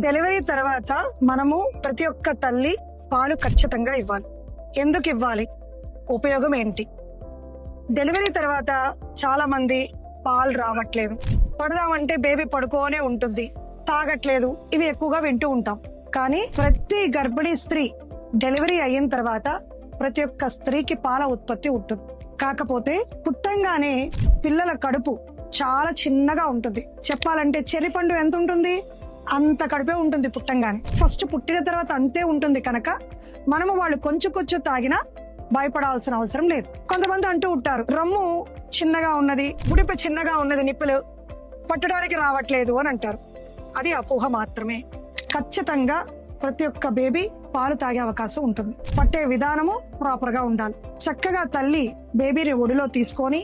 Delivery తర్వాత మనము ప్రతి ఒక్క తల్లి పాలు ఖచ్చితంగా ఇవ్వాలి. ఎందుకు ఇవ్వాలి, ఉపయోగం ఏంటి? డెలివరీ తర్వాత చాలా మంది పాలు రావట్లేదు, పడదామంటే బేబీ పడుకోనే ఉంటుంది, తాగట్లేదు, ఇవి ఎక్కువగా వింటూ ఉంటాం. కానీ ప్రతి గర్భిణీ స్త్రీ డెలివరీ అయిన తర్వాత ప్రతి ఒక్క స్త్రీకి పాల ఉత్పత్తి ఉంటుంది. కాకపోతే పుట్టంగానే పిల్లల కడుపు చాలా చిన్నగా ఉంటుంది. చెప్పాలంటే చెరిపండు ఎంత ఉంటుంది, అంత కడుపే ఉంటుంది పుట్టంగానే. ఫస్ట్ పుట్టిన తర్వాత అంతే ఉంటుంది కనుక మనము వాళ్ళు కొంచెం కొంచెం తాగినా భయపడాల్సిన అవసరం లేదు. కొంతమంది అంటూ ఉంటారు, రొమ్ము చిన్నగా ఉన్నది, గుడిప చిన్నగా ఉన్నది, నిప్పులు పట్టడానికి రావట్లేదు అని అంటారు. అది అపోహ మాత్రమే. ఖచ్చితంగా ప్రతి ఒక్క బేబీ పాలు తాగే అవకాశం ఉంటుంది. పట్టే విధానము ప్రాపర్ గా ఉండాలి. చక్కగా తల్లి బేబీని ఒడిలో తీసుకొని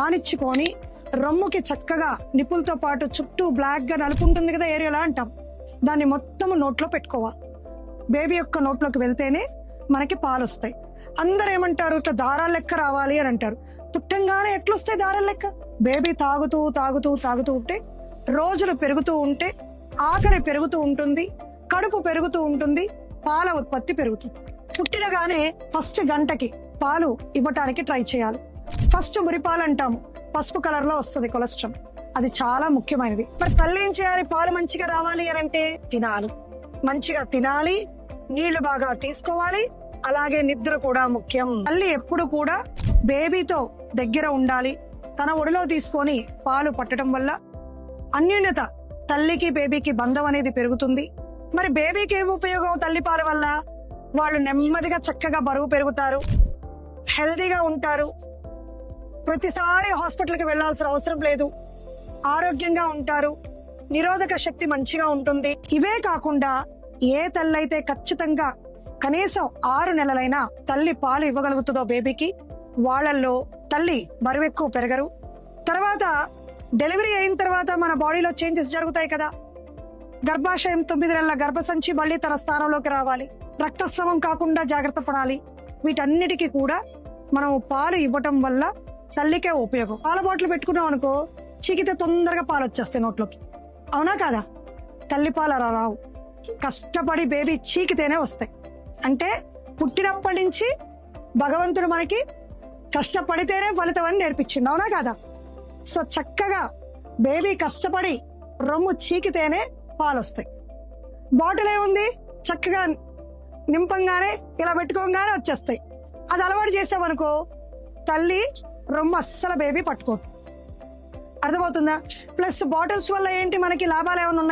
ఆనిచ్చుకొని రొమ్ముకి చక్కగా నిప్పులతో పాటు చుట్టూ బ్లాక్ గా నలుపు ఉంటుంది కదా, ఏరియాలా అంటాం, దాన్ని మొత్తం నోట్లో పెట్టుకోవాలి. బేబీ యొక్క నోట్లోకి వెళ్తేనే మనకి పాలు వస్తాయి. అందరు ఏమంటారు, ఇట్లా దారాల లెక్క రావాలి అని అంటారు. పుట్టంగానే ఎట్లొస్తాయి దారాల లెక్క? బేబీ తాగుతూ తాగుతూ తాగుతూ ఉంటే, రోజులు పెరుగుతూ ఉంటే ఆకలి పెరుగుతూ ఉంటుంది, కడుపు పెరుగుతూ ఉంటుంది, పాల ఉత్పత్తి పెరుగుతుంది. పుట్టినగానే ఫస్ట్ గంటకి పాలు ఇవ్వటానికి ట్రై చేయాలి. ఫస్ట్ మురిపాలు అంటాము, పసుపు కలర్ లో వస్తుంది కొలెస్ట్రాల్, అది చాలా ముఖ్యమైనది. మరి తల్లి ఏం చేయాలి, పాలు మంచిగా రావాలి అని అంటే తినాలి, మంచిగా తినాలి, నీళ్లు బాగా తీసుకోవాలి, అలాగే నిద్ర కూడా ముఖ్యం. తల్లి ఎప్పుడు కూడా బేబీతో దగ్గర ఉండాలి. తన ఒడిలో తీసుకొని పాలు పట్టడం వల్ల అన్యోన్యత, తల్లికి బేబీకి బంధం అనేది పెరుగుతుంది. మరి బేబీకి ఏం ఉపయోగం తల్లి పాల వల్ల? వాళ్ళు నెమ్మదిగా చక్కగా బరువు పెరుగుతారు, హెల్దీగా ఉంటారు, ప్రతిసారి హాస్పిటల్కి వెళ్లాల్సిన అవసరం లేదు, ఆరోగ్యంగా ఉంటారు, నిరోధక శక్తి మంచిగా ఉంటుంది. ఇవే కాకుండా ఏ తల్లి అయితే ఖచ్చితంగా కనీసం 6 నెలలైనా తల్లి పాలు ఇవ్వగలుగుతుందో బేబీకి, వాళ్ళల్లో తల్లి బరువు ఎక్కువ పెరగరు. తర్వాత డెలివరీ అయిన తర్వాత మన బాడీలో చేంజెస్ జరుగుతాయి కదా. గర్భాశయం 9 నెలల గర్భసంచి మళ్ళీ తన స్థానంలోకి రావాలి, రక్తస్రావం కాకుండా జాగ్రత్త పడాలి. వీటన్నిటికీ కూడా మనం పాలు ఇవ్వటం వల్ల తల్లికే ఉపయోగం. పాల బాటిల్ పెట్టుకున్నాం అనుకో, చీకితే తొందరగా పాలు వచ్చేస్తాయి నోట్లోకి, అవునా కాదా? తల్లి పాలు అలా రావు, కష్టపడి బేబీ చీకితేనే వస్తాయి. అంటే పుట్టినప్పటి నుంచి భగవంతుడు మనకి కష్టపడితేనే ఫలితం అని నేర్పించిండు, అవునా కాదా? సో చక్కగా బేబీ కష్టపడి రొమ్ము చీకితేనే పాలు వస్తాయి. బాటిల్ ఏముంది, చక్కగా నింపంగానే ఇలా పెట్టుకోగానే వచ్చేస్తాయి. అది అలవాటు చేసామనుకో తల్లి రొమ్ము అస్సలు బేబీ పట్టుకోదు. అర్థమవుతుందా? ప్లస్ బాటిల్స్ వల్ల ఏంటి మనకి లాభాలు ఏమైనా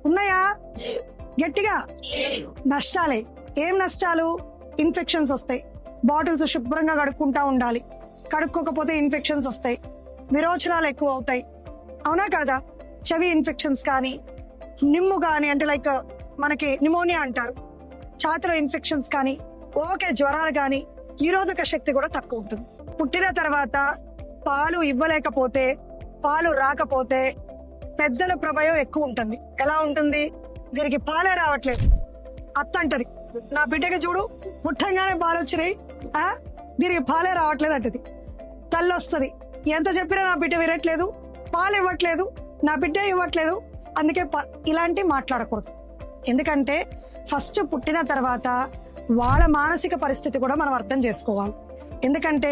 ఉన్నాయా? గట్టిగా నష్టాలే. ఏం నష్టాలు? ఇన్ఫెక్షన్స్ వస్తాయి. బాటిల్స్ శుభ్రంగా కడుక్కుంటా ఉండాలి, కడుక్కోకపోతే ఇన్ఫెక్షన్స్ వస్తాయి, విరోచనాలు ఎక్కువ అవుతాయి, అవునా కాదా? చెవి ఇన్ఫెక్షన్స్ కానీ, నిమ్ము కానీ, అంటే లైక్ మనకి నిమోనియా అంటారు, ఛాతీలో ఇన్ఫెక్షన్స్ కానీ, ఓకే జ్వరాలు కానీ, నిరోధక శక్తి కూడా తక్కువ ఉంటుంది. పుట్టిన తర్వాత పాలు ఇవ్వలేకపోతే, పాలు రాకపోతే పెద్దల ప్రభావం ఎక్కువ ఉంటుంది. ఎలా ఉంటుంది? దీనికి పాలే రావట్లేదు, అత్త అంటది, నా బిడ్డకి చూడు పుట్టంగానే పాలు వచ్చినాయి, దీనికి పాలే రావట్లేదు అంటది. తల్లి వస్తుంది, ఎంత చెప్పినా నా బిడ్డ వినట్లేదు, పాలు ఇవ్వట్లేదు, నా బిడ్డ ఇవ్వట్లేదు. అందుకే ఇలాంటివి మాట్లాడకూడదు. ఎందుకంటే ఫస్ట్ పుట్టిన తర్వాత వాళ్ళ మానసిక పరిస్థితి కూడా మనం అర్థం చేసుకోవాలి. ఎందుకంటే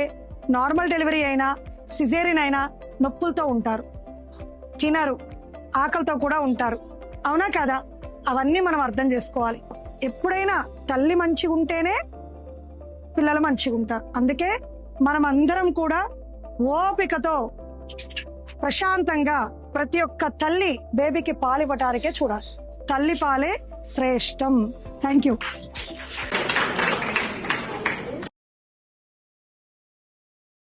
నార్మల్ డెలివరీ అయినా సిజేరియన్ అయినా నొప్పులతో ఉంటారు, తినరు, ఆకలితో కూడా ఉంటారు, అవునా కాదా? అవన్నీ మనం అర్థం చేసుకోవాలి. ఎప్పుడైనా తల్లి మంచిగా ఉంటేనే పిల్లలు మంచిగా ఉంటారు. అందుకే మనం అందరం కూడా ఓపికతో ప్రశాంతంగా ప్రతి ఒక్క తల్లి బేబీకి పాలు ఇవ్వటానికే చూడాలి. తల్లి పాలే శ్రేష్టం. Thank you.